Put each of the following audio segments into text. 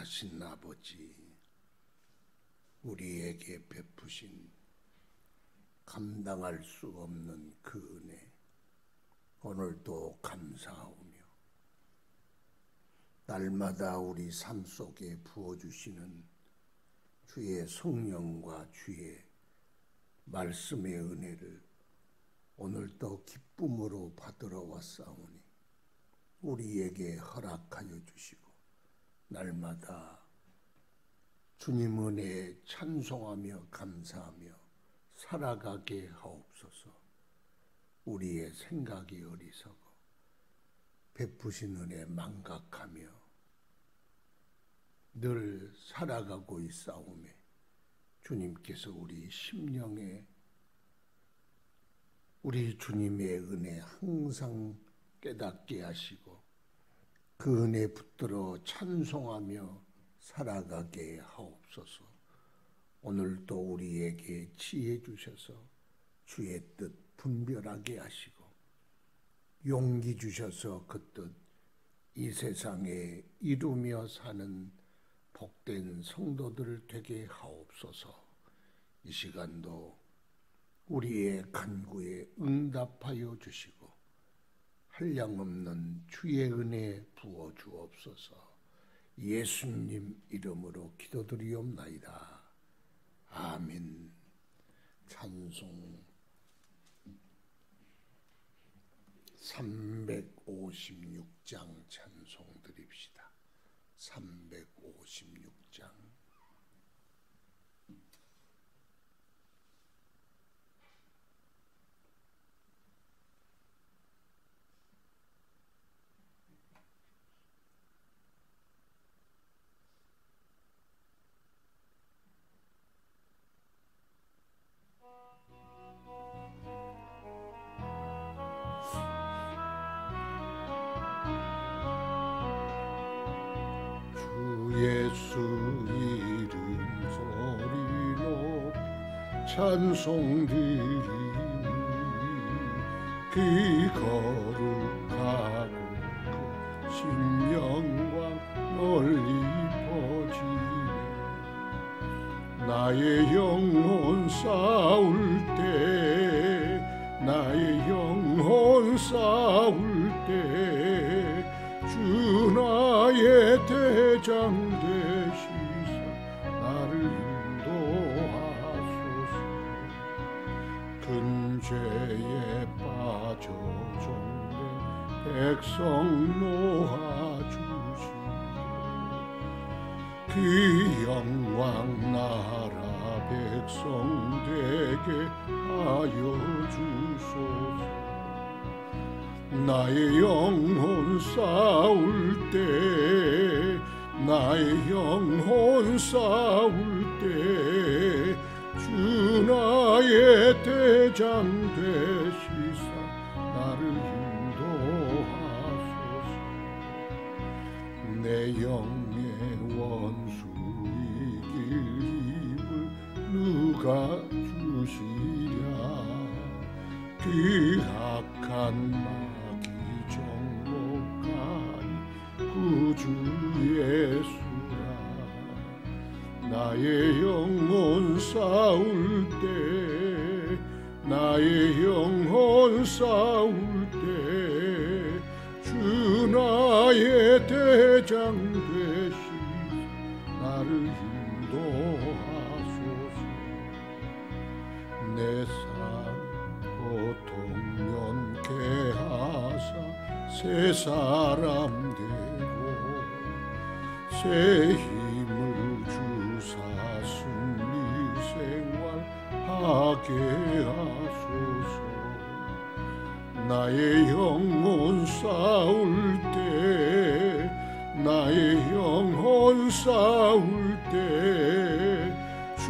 거룩하신 아버지, 우리에게 베푸신 감당할 수 없는 그 은혜, 오늘도 감사하오며 날마다 우리 삶 속에 부어주시는 주의 성령과 주의 말씀의 은혜를 오늘도 기쁨으로 받으러 왔사오니 우리에게 허락하여 주시고 날마다 주님 은혜에 찬송하며 감사하며 살아가게 하옵소서. 우리의 생각이 어리석어 베푸신 은혜 망각하며 늘 살아가고 있사오매 주님께서 우리 심령에 우리 주님의 은혜 항상 깨닫게 하시고 그 은혜 붙들어 찬송하며 살아가게 하옵소서. 오늘도 우리에게 지혜 주셔서 주의 뜻 분별하게 하시고 용기 주셔서 그 뜻 이 세상에 이루며 사는 복된 성도들 되게 하옵소서. 이 시간도 우리의 간구에 응답하여 주시고 한량없는 주의 은혜 부어 주옵소서. 예수님 이름으로 기도드리옵나이다. 아멘. 찬송 356장 찬송 드립시다. 356장. 예수 이름 소리로 찬송 드리니 그 거룩하고 그 신령과 널리 퍼지네. 나의 영혼 싸울 때 나의 영혼 싸울 때 주 나의 대장 되시사 나를 인도하소서. 근죄에 빠져 종된 백성 놓아주시고 그 영광 나라 백성 되게 하여 주소서. 나의 영혼 싸울 때 나의 영혼 싸울 때 주 나의 대장 되시사 나를 인도하소서. 내 영의 원수 이길 힘을 누가 주시랴. 그 악한 구주 예수라. 나의 영혼 싸울 때 나의 영혼 싸울 때 주 나의 대장 되시 나를 인도하소서. 내 삶 고통 면케 하사 새 사람 새 힘을 주사 승리 생활하게 하소서. 나의 영혼 싸울 때 나의 영혼 싸울 때 주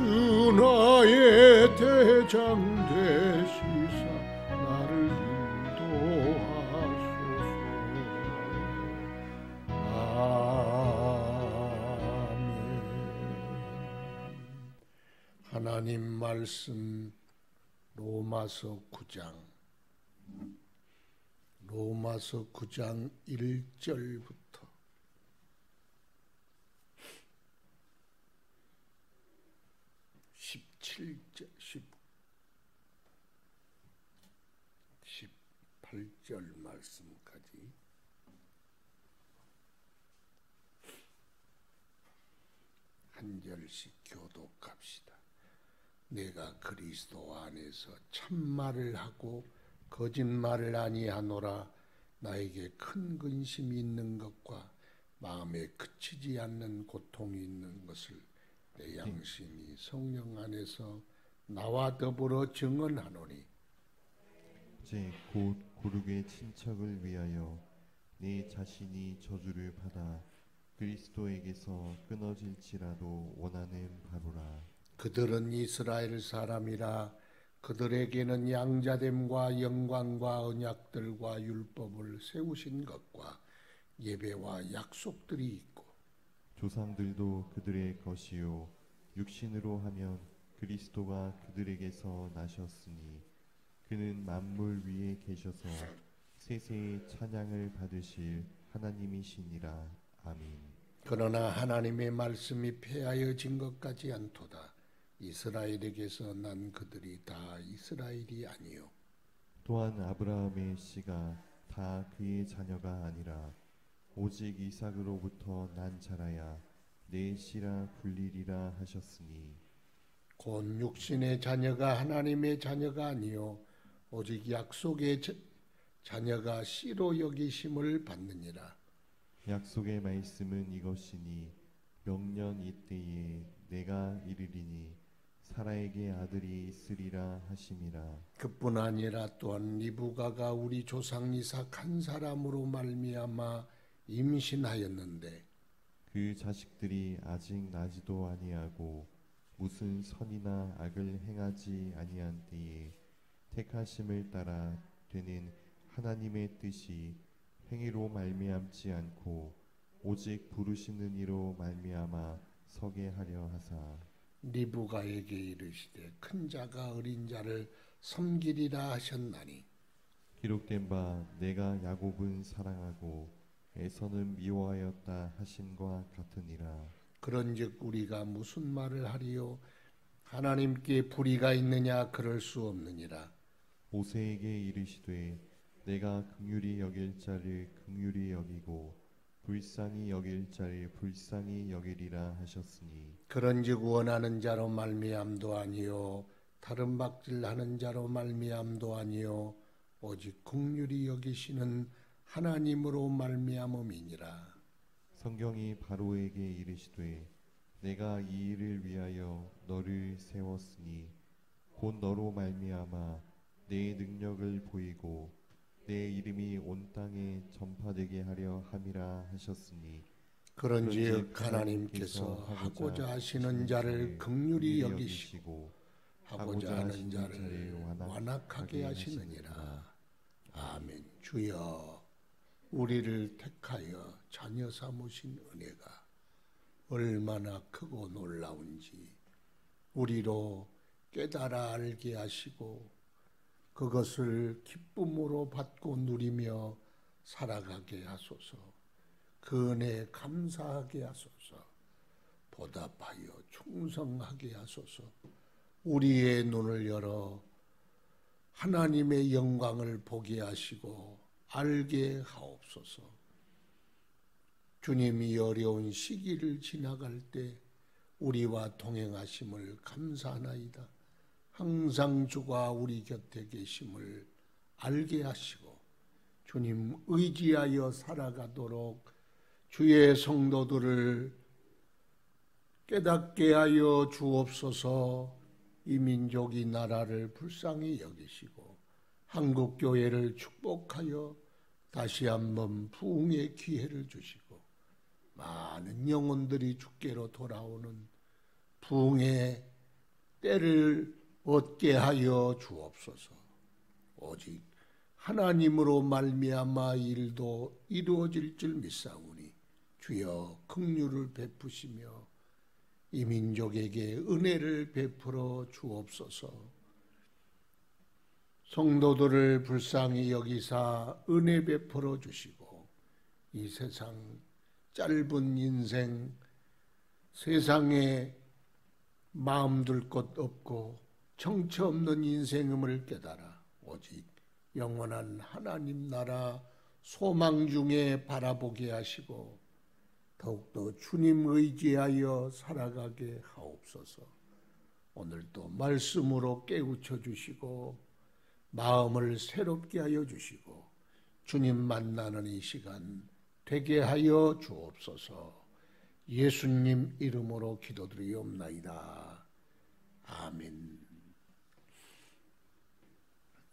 나의 대장 되시사 나를 하나님 말씀 로마서 9장 1절부터 18절 말씀까지 한 절씩 교독합시다. 내가 그리스도 안에서 참말을 하고 거짓말을 아니하노라. 나에게 큰 근심이 있는 것과 마음에 그치지 않는 고통이 있는 것을 내 양심이 성령 안에서 나와 더불어 증언하노니 곧 고르게 친척을 위하여 내 자신이 저주를 받아 그리스도에게서 끊어질지라도 원하는 바로라. 그들은 이스라엘 사람이라. 그들에게는 양자됨과 영광과 언약들과 율법을 세우신 것과 예배와 약속들이 있고 조상들도 그들의 것이요 육신으로 하면 그리스도가 그들에게서 나셨으니 그는 만물 위에 계셔서 세세의 찬양을 받으실 하나님이시니라. 아멘. 그러나 하나님의 말씀이 폐하여진 것 같지 않도다. 이스라엘에게서 난 그들이 다 이스라엘이 아니요 또한 아브라함의 씨가 다 그의 자녀가 아니라 오직 이삭으로부터 난 자라야 내 씨라 불리리라 하셨으니 곧 육신의 자녀가 하나님의 자녀가 아니요 오직 약속의 자녀가 씨로 여기심을 받느니라. 약속의 말씀은 이것이니 명년 이때에 내가 이르리니 사라에게 아들이 있으리라 하심이라. 그뿐 아니라 또한 리브가가 우리 조상 이삭 한 사람으로 말미암아 임신하였는데 그 자식들이 아직 나지도 아니하고 무슨 선이나 악을 행하지 아니한 때에 택하심을 따라 되는 하나님의 뜻이 행위로 말미암지 않고 오직 부르시는 이로 말미암아 서게 하려 하사 리브가에게 이르시되 큰 자가 어린 자를 섬기리라 하셨나니 기록된 바 내가 야곱은 사랑하고 에서는 미워하였다 하심과 같으니라. 그런즉 우리가 무슨 말을 하리요 하나님께 불의가 있느냐 그럴 수 없느니라. 모세에게 이르시되 내가 긍휼히 여길 자를 긍휼히 여기고 불쌍히 여길 자를 불쌍히 여기리라 하셨으니 그런즉 원하는 자로 말미암도 아니요 다른 박질하는 자로 말미암도 아니요 오직 긍휼히 여기시는 하나님으로 말미암음이니라. 성경이 바로에게 이르시되 내가 이 일을 위하여 너를 세웠으니 곧 너로 말미암아 내 능력을 보이고 내 이름이 온 땅에 전파되게 하려 함이라 하셨으니 그런즉 하나님께서 하고자 하시는 자를 긍휼히 여기시고 하고자 하는 자를 완악하게 하시느니라. 아멘. 주여 우리를 택하여 자녀 삼으신 은혜가 얼마나 크고 놀라운지 우리로 깨달아 알게 하시고 그것을 기쁨으로 받고 누리며 살아가게 하소서. 그 은혜에 감사하게 하소서. 보답하여 충성하게 하소서. 우리의 눈을 열어 하나님의 영광을 보게 하시고 알게 하옵소서. 주님이 어려운 시기를 지나갈 때 우리와 동행하심을 감사하나이다. 항상 주가 우리 곁에 계심을 알게 하시고 주님 의지하여 살아가도록 주의 성도들을 깨닫게 하여 주옵소서. 이 민족이 나라를 불쌍히 여기시고 한국교회를 축복하여 다시 한번 부흥의 기회를 주시고 많은 영혼들이 주께로 돌아오는 부흥의 때를 얻게 하여 주옵소서. 오직 하나님으로 말미암아 일도 이루어질 줄 믿사오니 주여 긍휼을 베푸시며 이 민족에게 은혜를 베풀어 주옵소서. 성도들을 불쌍히 여기사 은혜 베풀어 주시고 이 세상 짧은 인생 세상에 마음 둘 곳 없고 정처 없는 인생임을 깨달아 오직 영원한 하나님 나라 소망 중에 바라보게 하시고 더욱더 주님 의지하여 살아가게 하옵소서. 오늘도 말씀으로 깨우쳐 주시고 마음을 새롭게 하여 주시고 주님 만나는 이 시간 되게 하여 주옵소서. 예수님 이름으로 기도드리옵나이다. 아멘.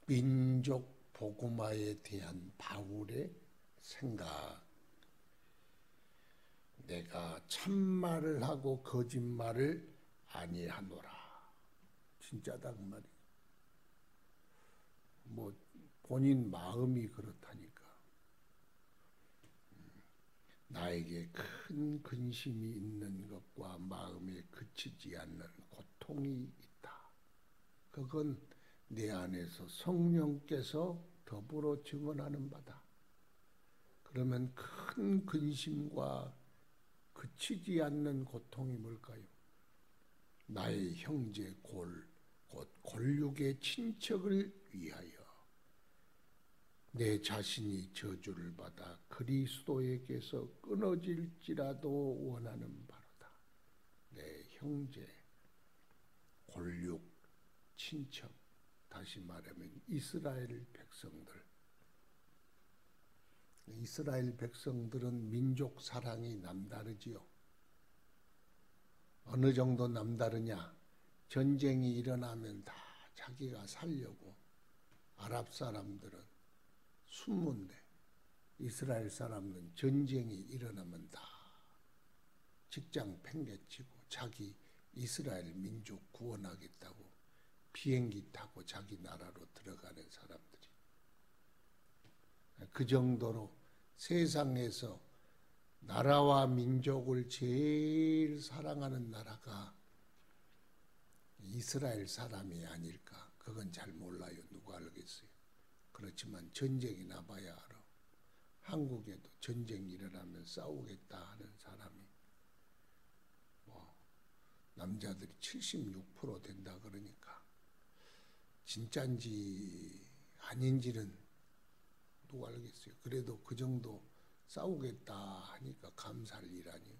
민족 복음화에 대한 바울의 생각. 내가 참말을 하고 거짓말을 아니하노라. 진짜다 그 말이. 뭐 본인 마음이 그렇다니까. 나에게 큰 근심이 있는 것과 마음에 그치지 않는 고통이 있다. 그건 내 안에서 성령께서 더불어 증언하는 바다. 그러면 큰 근심과 그치지 않는 고통이 뭘까요? 나의 형제 곧 골육의 친척을 위하여 내 자신이 저주를 받아 그리스도에게서 끊어질지라도 원하는 바로다. 내 형제, 골육, 친척, 다시 말하면 이스라엘 백성들. 이스라엘 백성들은 민족 사랑이 남다르지요. 어느 정도 남다르냐? 전쟁이 일어나면 다 자기가 살려고. 아랍 사람들은 숨문데 이스라엘 사람은 전쟁이 일어나면 다 직장 팽개치고 자기 이스라엘 민족 구원하겠다고 비행기 타고 자기 나라로 들어가는 사람들이. 그 정도로 세상에서 나라와 민족을 제일 사랑하는 나라가 이스라엘 사람이 아닐까. 그건 잘 몰라요. 누가 알겠어요. 그렇지만 전쟁이 나봐야 알아. 한국에도 전쟁 일어나면 싸우겠다 하는 사람이 남자들이 76% 된다 그러니까 진짜인지 아닌지는 누가 알겠어요. 그래도 그 정도 싸우겠다 하니까 감사할 일 아니에요.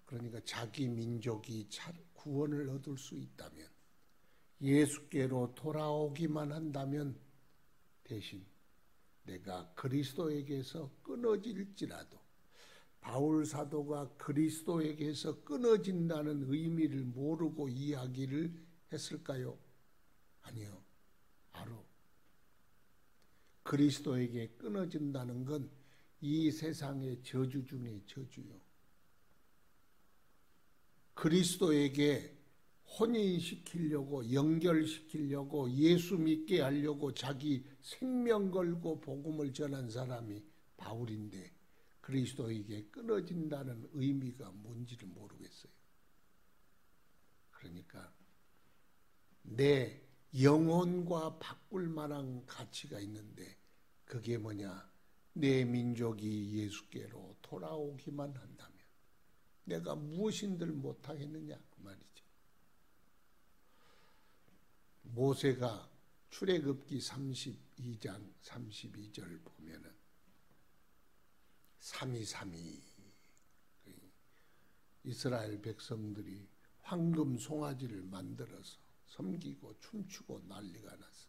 그러니까 자기 민족이 구원을 얻을 수 있다면, 예수께로 돌아오기만 한다면 대신 내가 그리스도에게서 끊어질지라도, 바울 사도가 그리스도에게서 끊어진다는 의미를 모르고 이야기를 했을까요? 아니요. 알아. 그리스도에게 끊어진다는 건 이 세상의 저주 중에 저주요. 그리스도에게 혼인시키려고, 연결시키려고, 예수 믿게 하려고 자기 생명 걸고 복음을 전한 사람이 바울인데 그리스도에게 끊어진다는 의미가 뭔지를 모르겠어요. 그러니까 내 영혼과 바꿀 만한 가치가 있는데 그게 뭐냐? 내 민족이 예수께로 돌아오기만 한다면 내가 무엇인들 못하겠느냐 그 말이죠. 모세가 출애굽기 32장 32절 보면은 3.2.3.2 이스라엘 백성들이 황금 송아지를 만들어서 섬기고 춤추고 난리가 났어.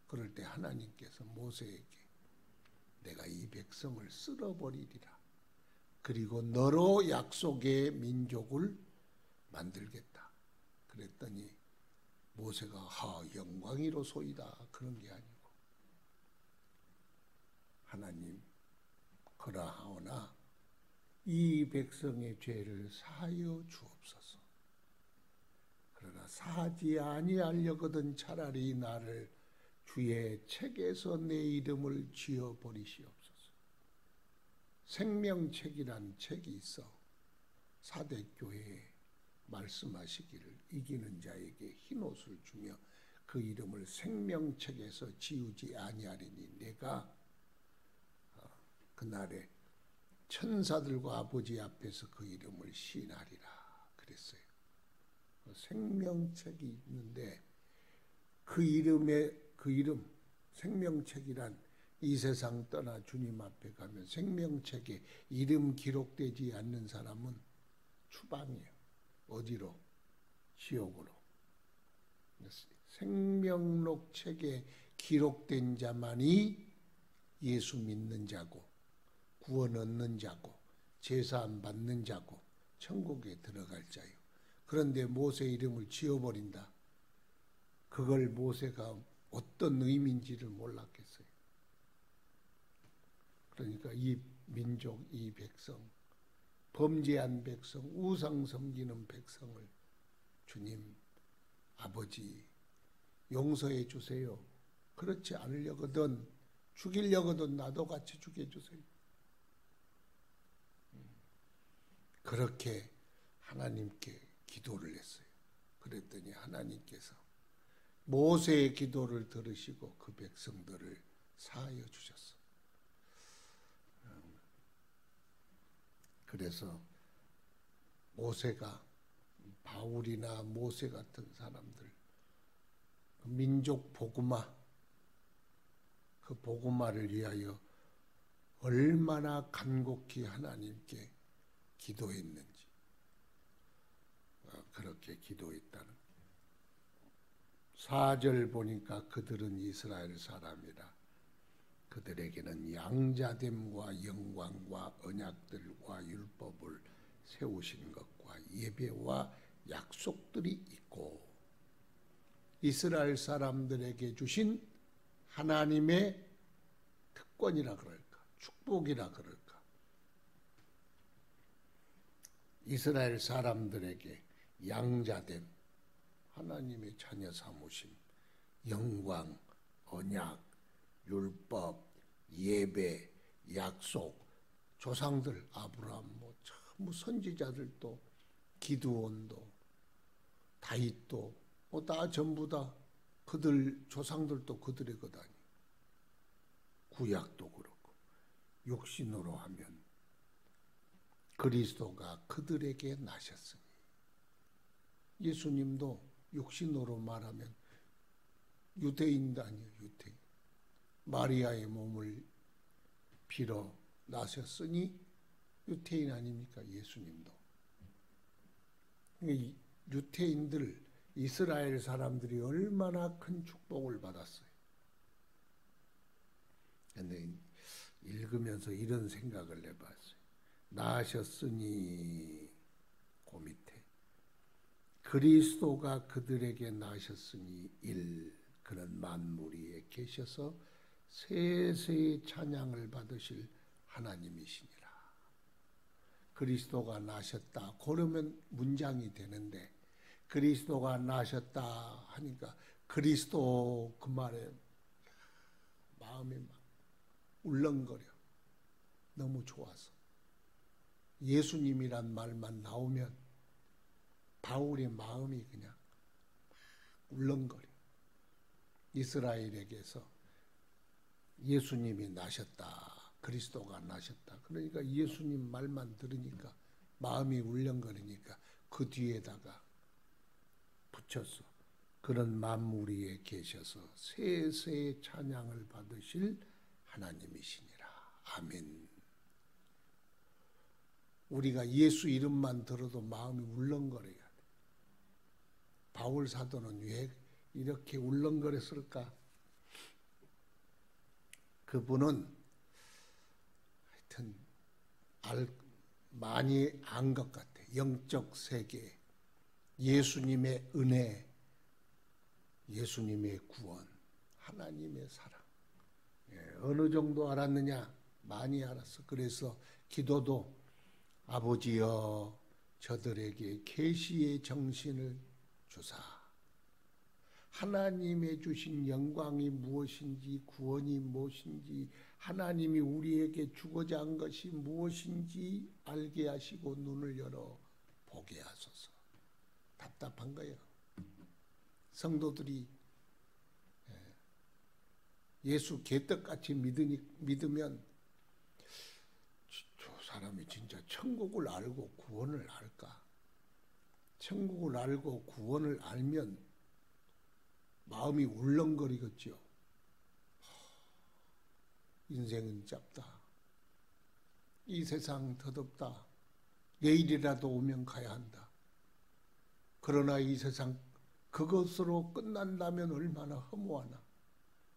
그럴 때 하나님께서 모세에게 내가 이 백성을 쓸어버리리라. 그리고 너로 약속의 민족을 만들겠다. 그랬더니 모세가 영광이로소이다 그런 게 아니고, 하나님 그러하오나 이 백성의 죄를 사하여 주옵소서. 그러나 사하지 아니하려거든 차라리 나를 주의 책에서 내 이름을 지어버리시옵소서. 생명책이란 책이 있어. 사대교회에 말씀하시기를 이기는 자에게 흰옷을 주며 그 이름을 생명책에서 지우지 아니하리니 내가 그날에 천사들과 아버지 앞에서 그 이름을 시인하리라 그랬어요. 생명책이 있는데 그 이름 생명책이란 이 세상 떠나 주님 앞에 가면 생명책에 이름 기록되지 않는 사람은 추방이에요. 어디로? 지옥으로. 생명록 책에 기록된 자만이 예수 믿는 자고 구원 얻는 자고 제사함 받는 자고 천국에 들어갈 자요. 그런데 모세 이름을 지워버린다. 그걸 모세가 어떤 의미인지를 몰랐겠어요. 그러니까 이 민족, 이 백성, 범죄한 백성, 우상 섬기는 백성을 주님, 아버지 용서해 주세요. 그렇지 않으려거든, 죽이려거든 나도 같이 죽여주세요. 그렇게 하나님께 기도를 했어요. 그랬더니 하나님께서 모세의 기도를 들으시고 그 백성들을 사하여 주셨어. 그래서 모세가 바울이나 모세 같은 사람들 민족 복음화 그 복음화를 위하여 얼마나 간곡히 하나님께 기도했는지 그렇게 기도했다는 4절 보니까 그들은 이스라엘 사람이라 그들에게는 양자됨과 영광과 언약들과 율법을 세우신 것과 예배와 약속들이 있고 이스라엘 사람들에게 주신 하나님의 특권이라 그럴까 축복이라 그럴까 이스라엘 사람들에게 양자됨 하나님의 자녀 삼으심 영광 언약 율법 예배 약속 조상들 아브라함 뭐 선지자들도 기드온도 다윗도 다 전부 다 그들 조상들도 그들의 것 아니. 구약도 그렇고 육신으로 하면 그리스도가 그들에게 나셨으니 예수님도 육신으로 말하면 유대인도 아니에요. 유대인. 마리아의 몸을 빌어 나셨으니 유대인 아닙니까? 예수님도. 유대인들 이스라엘 사람들이 얼마나 큰 축복을 받았어요. 그런데 읽으면서 이런 생각을 해봤어요. 나셨으니 그 밑에 그리스도가 그들에게 나셨으니 그는 만물 위에 계셔서 세세의 찬양을 받으실 하나님이시니라. 그리스도가 나셨다. 그러면 문장이 되는데 그리스도가 나셨다 하니까 그리스도 그 말에 마음이 막 울렁거려. 너무 좋아서. 예수님이란 말만 나오면 바울의 마음이 그냥 울렁거려. 이스라엘에게서 예수님이 나셨다. 그리스도가 나셨다. 그러니까 예수님 말만 들으니까 마음이 울렁거리니까 그 뒤에다가 붙였어. 그런 만물 위에 계셔서 세세의 찬양을 받으실 하나님이시니라. 아멘. 우리가 예수 이름만 들어도 마음이 울렁거려야 돼. 바울 사도는 왜 이렇게 울렁거렸을까? 그분은 하여튼 많이 안 것 같아. 영적 세계, 예수님의 은혜, 예수님의 구원, 하나님의 사랑. 어느 정도 알았느냐? 많이 알았어. 그래서 기도도 아버지여 저들에게 계시의 정신을 주사. 하나님의 주신 영광이 무엇인지 구원이 무엇인지 하나님이 우리에게 주고자 한 것이 무엇인지 알게 하시고 눈을 열어 보게 하소서. 답답한 거예요. 성도들이 예수 개떡같이 믿으면 저 사람 진짜 천국을 알고 구원을 알까? 천국을 알고 구원을 알면 마음이 울렁거리겠죠. 인생은 짧다. 이 세상 덧없다. 내일이라도 오면 가야 한다. 그러나 이 세상 그것으로 끝난다면 얼마나 허무하나.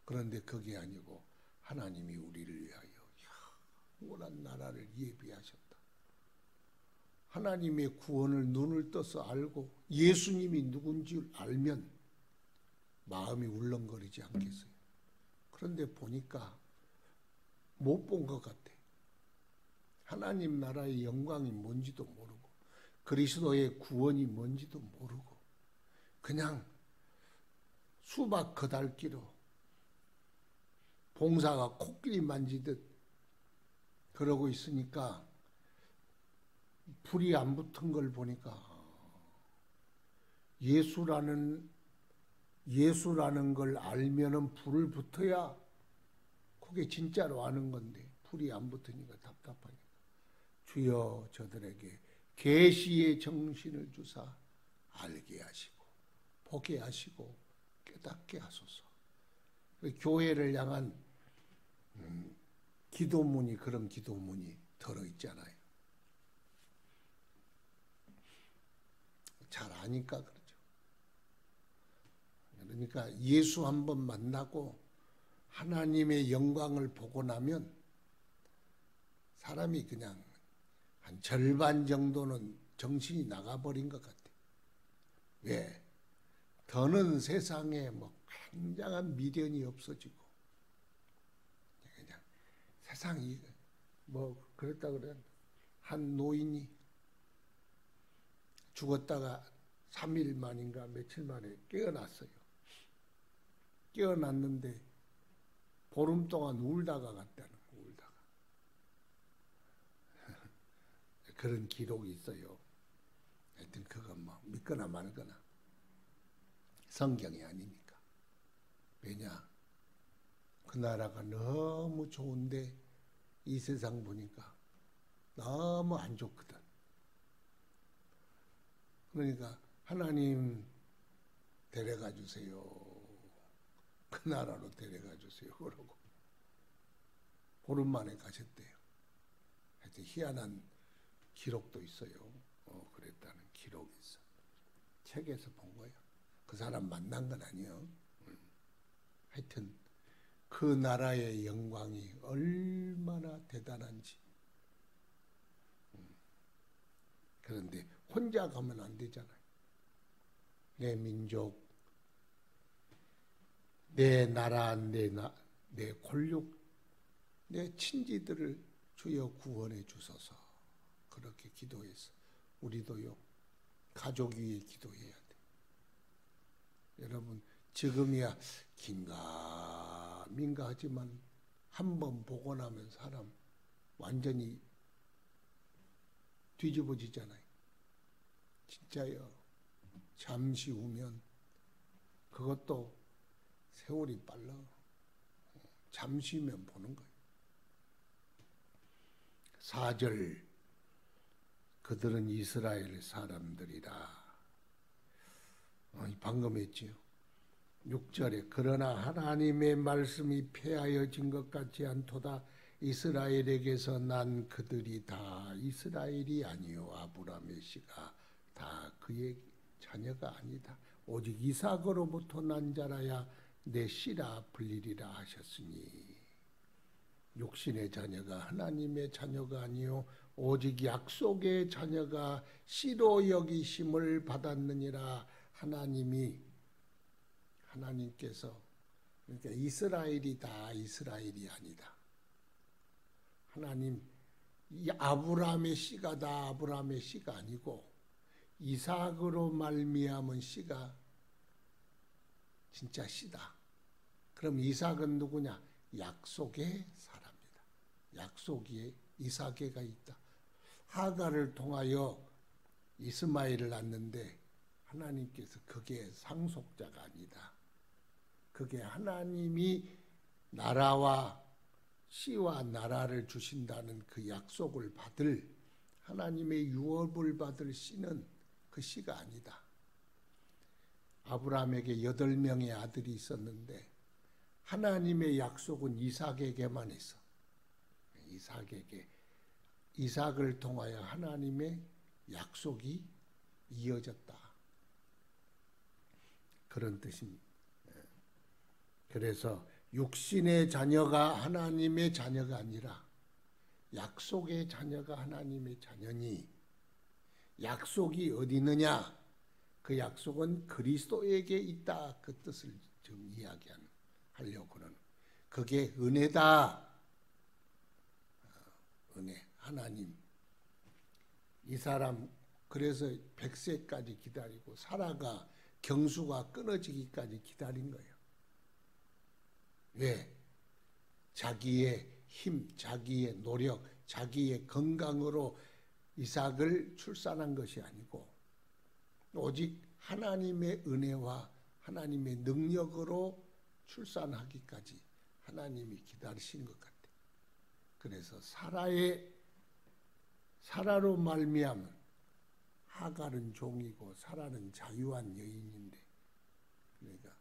그런데 그게 아니고 하나님이 우리를 위하여 영원한 나라를 예비하셨다. 하나님의 구원을 눈을 떠서 알고 예수님이 누군지 알면 마음이 울렁거리지 않겠어요. 그런데 보니까 못 본 것 같아. 하나님 나라의 영광이 뭔지도 모르고 그리스도의 구원이 뭔지도 모르고 그냥 수박 거달기로 봉사가 코끼리 만지듯 그러고 있으니까 불이 안 붙은 걸 보니까 예수라는 걸 알면은 불을 붙어야 그게 진짜로 아는 건데 불이 안 붙으니까 답답하니까 주여 저들에게 계시의 정신을 주사 알게 하시고 보게 하시고 깨닫게 하소서. 교회를 향한 기도문이 그런 기도문이 들어있잖아요. 잘 아니까 그러죠. 그러니까 예수 한번 만나고 하나님의 영광을 보고 나면 사람이 그냥 한 절반 정도는 정신이 나가버린 것 같아. 왜? 더는 세상에 뭐 굉장한 미련이 없어지고 그냥 세상이 뭐 그랬다 그래. 한 노인이 죽었다가 3일 만인가 며칠 만에 깨어났어요. 깨어났는데 보름 동안 울다가 갔다는 거예요. 울다가. 그런 기록이 있어요. 하여튼 그건 뭐 믿거나 말거나 성경이 아니니까. 왜냐? 그 나라가 너무 좋은데 이 세상 보니까 너무 안 좋거든. 그러니까 하나님 데려가 주세요. 그 나라로 데려가 주세요. 그러고 보름 만에 가셨대요. 하여튼 희한한 기록도 있어요. 그랬다는 기록이 있어. 책에서 본 거예요. 그 사람 만난 건 아니에요. 하여튼 그 나라의 영광이 얼마나 대단한지. 그런데 혼자 가면 안 되잖아요. 내 민족, 내 나라, 내 골육, 내 친지들을 주여 구원해 주소서. 그렇게 기도해서 우리도요 가족 위에 기도해야 돼. 여러분 지금이야 긴가민가 하지만 한번 보고 나면 사람 완전히 뒤집어지잖아요. 진짜요. 잠시 후면 그것도 세월이 빨라. 잠시면 보는 거예요. 4절 그들은 이스라엘 사람들이라. 방금 했지요. 6절에 그러나 하나님의 말씀이 폐하여진 것 같지 않도다. 이스라엘에게서 난 그들이 다 이스라엘이 아니요 아브라함의 씨가 다 그의 자녀가 아니다. 오직 이삭으로부터 난 자라야 내 씨라 불리리라 하셨으니 육신의 자녀가 하나님의 자녀가 아니요 오직 약속의 자녀가 씨로 여기심을 받았느니라. 하나님께서 그러니까 이스라엘이 다 이스라엘이 아니다. 하나님 이 아브라함의 씨가 다 아브라함의 씨가 아니고 이삭으로 말미암은 씨가 진짜 씨다. 그럼 이삭은 누구냐? 약속의 사람이다. 약속이 이삭에가 있다. 하갈을 통하여 이스마엘을 낳는데 하나님께서 그게 상속자가 아니다. 그게 하나님이 나라와 씨와 나라를 주신다는 그 약속을 받을 하나님의 유업을 받을 씨는 그 씨가 아니다. 아브라함에게 8명의 아들이 있었는데 하나님의 약속은 이삭에게만 있어. 이삭에게, 이삭을 통하여 하나님의 약속이 이어졌다. 그런 뜻입니다. 그래서 육신의 자녀가 하나님의 자녀가 아니라 약속의 자녀가 하나님의 자녀니, 약속이 어디 있느냐? 그 약속은 그리스도에게 있다. 그 뜻을 좀 이야기하려고는. 그게 은혜다. 은혜, 하나님. 이 사람 그래서 100세까지 기다리고 사라가 경수가 끊어지기까지 기다린 거예요. 왜? 자기의 힘, 자기의 노력, 자기의 건강으로 이삭을 출산한 것이 아니고 오직 하나님의 은혜와 하나님의 능력으로 출산하기까지 하나님이 기다리신 것 같아요. 그래서 사라로 말미암은 하갈은 종이고 사라는 자유한 여인인데, 그러니까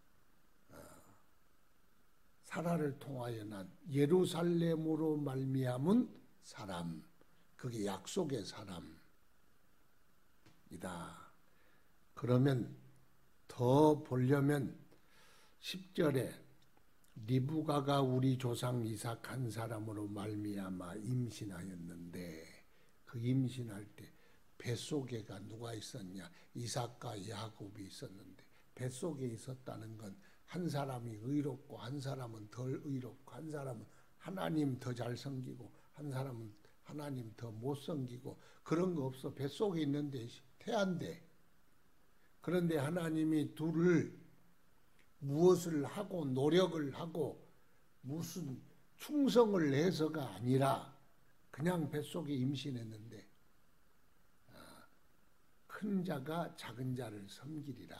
사라를 통하여 난 예루살렘으로 말미암은 사람, 그게 약속의 사람이다. 그러면 더 보려면 10절에 리브가가 우리 조상 이삭 한 사람으로 말미암아 임신하였는데, 그 임신할 때 뱃속에가 누가 있었냐? 이삭과 야곱이 있었는데, 뱃속에 있었다는 건 한 사람이 의롭고 한 사람은 덜 의롭고 한 사람은 하나님 더 잘 섬기고 한 사람은 하나님 더 못 섬기고 그런 거 없어. 뱃속에 있는데 태한데. 그런데 하나님이 둘을 무엇을 하고 노력을 하고 무슨 충성을 해서가 아니라 그냥 뱃속에 임신했는데 큰 자가 작은 자를 섬기리라.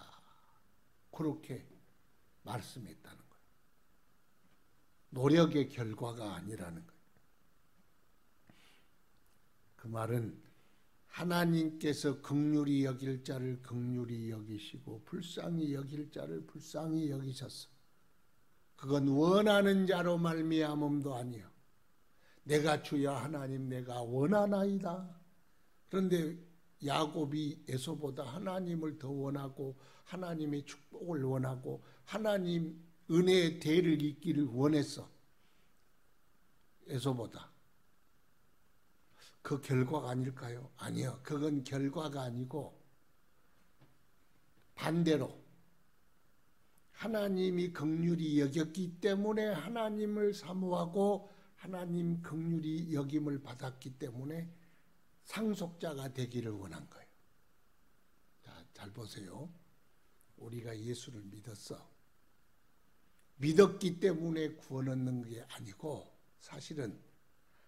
그렇게 말씀했다는 거예요. 노력의 결과가 아니라는 거예요. 그 말은 하나님께서 긍휼히 여길 자를 긍휼히 여기시고 불쌍히 여길 자를 불쌍히 여기셨어. 그건 원하는 자로 말미암음도 아니요. 내가 주여 하나님 내가 원하나이다. 그런데 야곱이 에서보다 하나님을 더 원하고 하나님의 축복을 원하고 하나님 은혜의 대를 잇기를 원했어. 에서보다. 그 결과가 아닐까요? 아니요. 그건 결과가 아니고 반대로 하나님이 긍휼히 여겼기 때문에 하나님을 사모하고 하나님 긍휼히 여김을 받았기 때문에 상속자가 되기를 원한 거예요. 자, 잘 보세요. 우리가 예수를 믿었어. 믿었기 때문에 구원 얻는 게 아니고 사실은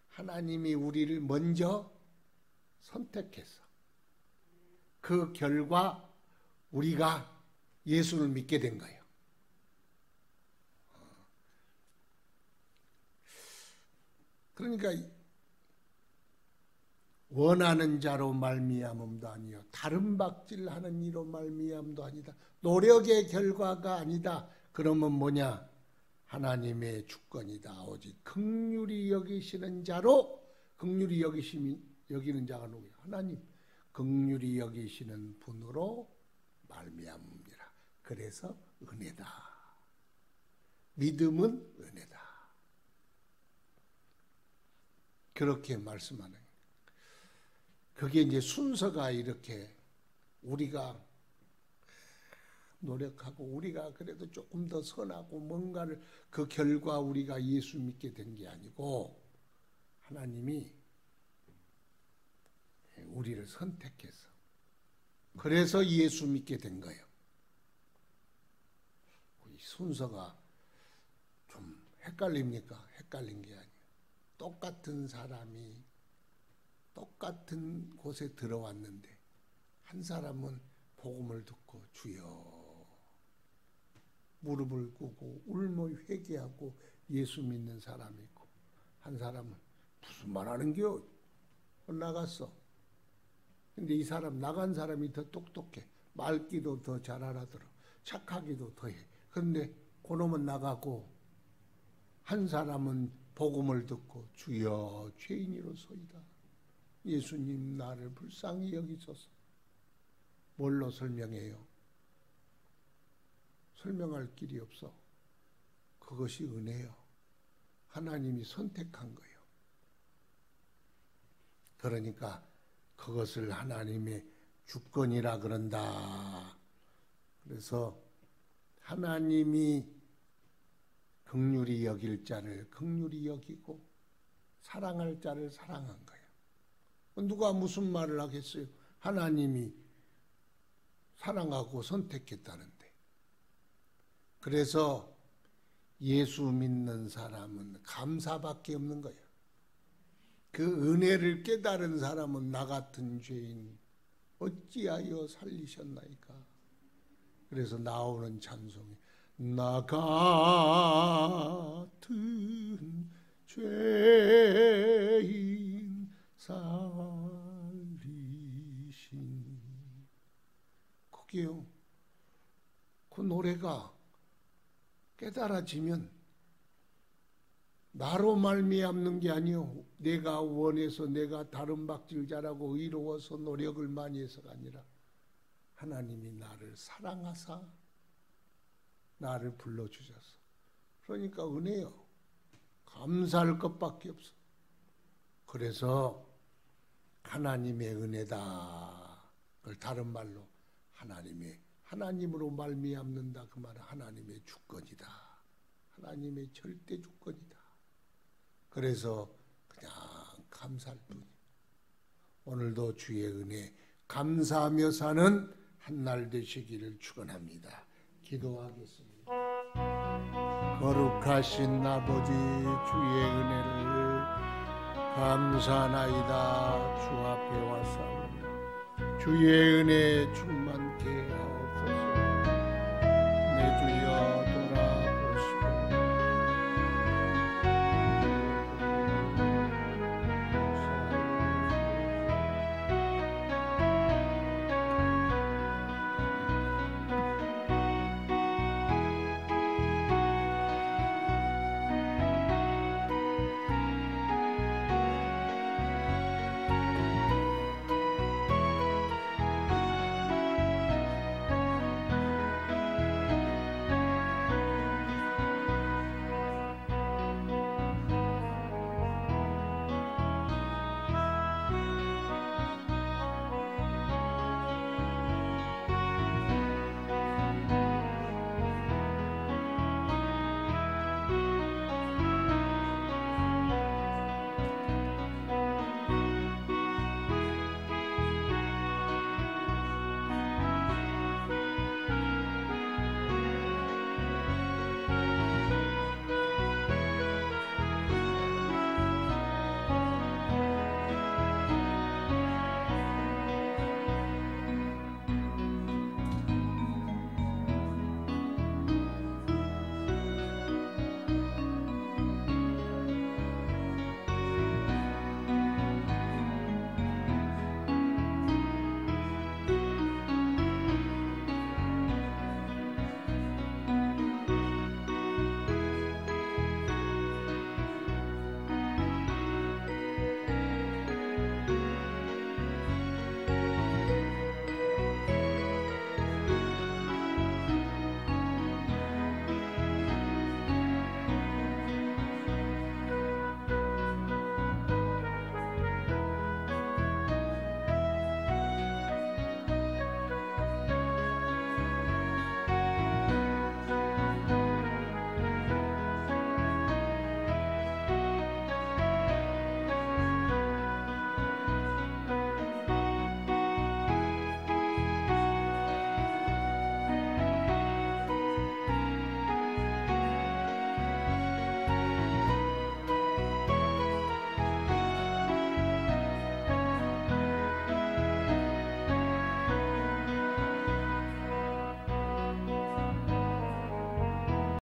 하나님이 우리를 먼저 선택했어. 그 결과 우리가 예수를 믿게 된 거예요. 그러니까 원하는 자로 말미암음도 아니요 다른 박질하는 이로 말미암도 아니다. 노력의 결과가 아니다. 그러면 뭐냐? 하나님의 주권이다. 오직 긍휼히 여기시는 자로, 긍휼히 여기는 자가 누구예요? 하나님. 긍휼히 여기시는 분으로 말미암음이라. 그래서 은혜다. 믿음은 은혜다. 그렇게 말씀하는 거예요. 그게 이제 순서가 이렇게 우리가 노력하고 우리가 그래도 조금 더 선하고 뭔가를 그 결과 우리가 예수 믿게 된 게 아니고 하나님이 우리를 선택해서 그래서 예수 믿게 된 거예요. 이 순서가 좀 헷갈립니까? 헷갈린 게 아니에요. 똑같은 사람이 똑같은 곳에 들어왔는데 한 사람은 복음을 듣고 주여 무릎을 꿇고 울며 회개하고 예수 믿는 사람이 있고 한 사람은 무슨 말하는겨? 나갔어. 근데 이 사람 나간 사람이 더 똑똑해. 말기도 더 잘 알아들어. 착하기도 더해. 그런데 그놈은 나가고 한 사람은 복음을 듣고 주여 죄인이로소이다. 예수님 나를 불쌍히 여기소서. 뭘로 설명해요? 설명할 길이 없어. 그것이 은혜요. 하나님이 선택한 거예요. 그러니까 그것을 하나님의 주권이라 그런다. 그래서 하나님이 긍휼히 여길 자를 긍휼히 여기고 사랑할 자를 사랑한 거예요. 누가 무슨 말을 하겠어요? 하나님이 사랑하고 선택했다는데. 그래서 예수 믿는 사람은 감사밖에 없는 거예요. 그 은혜를 깨달은 사람은 나 같은 죄인 어찌하여 살리셨나이까. 그래서 나오는 찬송이 나 같은 죄인 살리신. 그게요, 그 노래가 깨달아지면 나로 말미암는 게 아니요, 내가 원해서 내가 다른 박질 잘하고 의로워서 노력을 많이 해서가 아니라 하나님이 나를 사랑하사 나를 불러주셔서. 그러니까 은혜요. 감사할 것밖에 없어. 그래서 하나님의 은혜다. 그걸 다른 말로 하나님으로 말미암는다. 그 말은 하나님의 주권이다. 하나님의 절대 주권이다. 그래서 그냥 감사할 뿐이에요. 오늘도 주의 은혜 감사하며 사는 한날 되시기를 축원합니다. 기도하겠습니다. 거룩하신 아버지, 주의 은혜를 감사하나이다. 주 앞에 와서 주의 은혜 충만케 하옵소서. 내 주여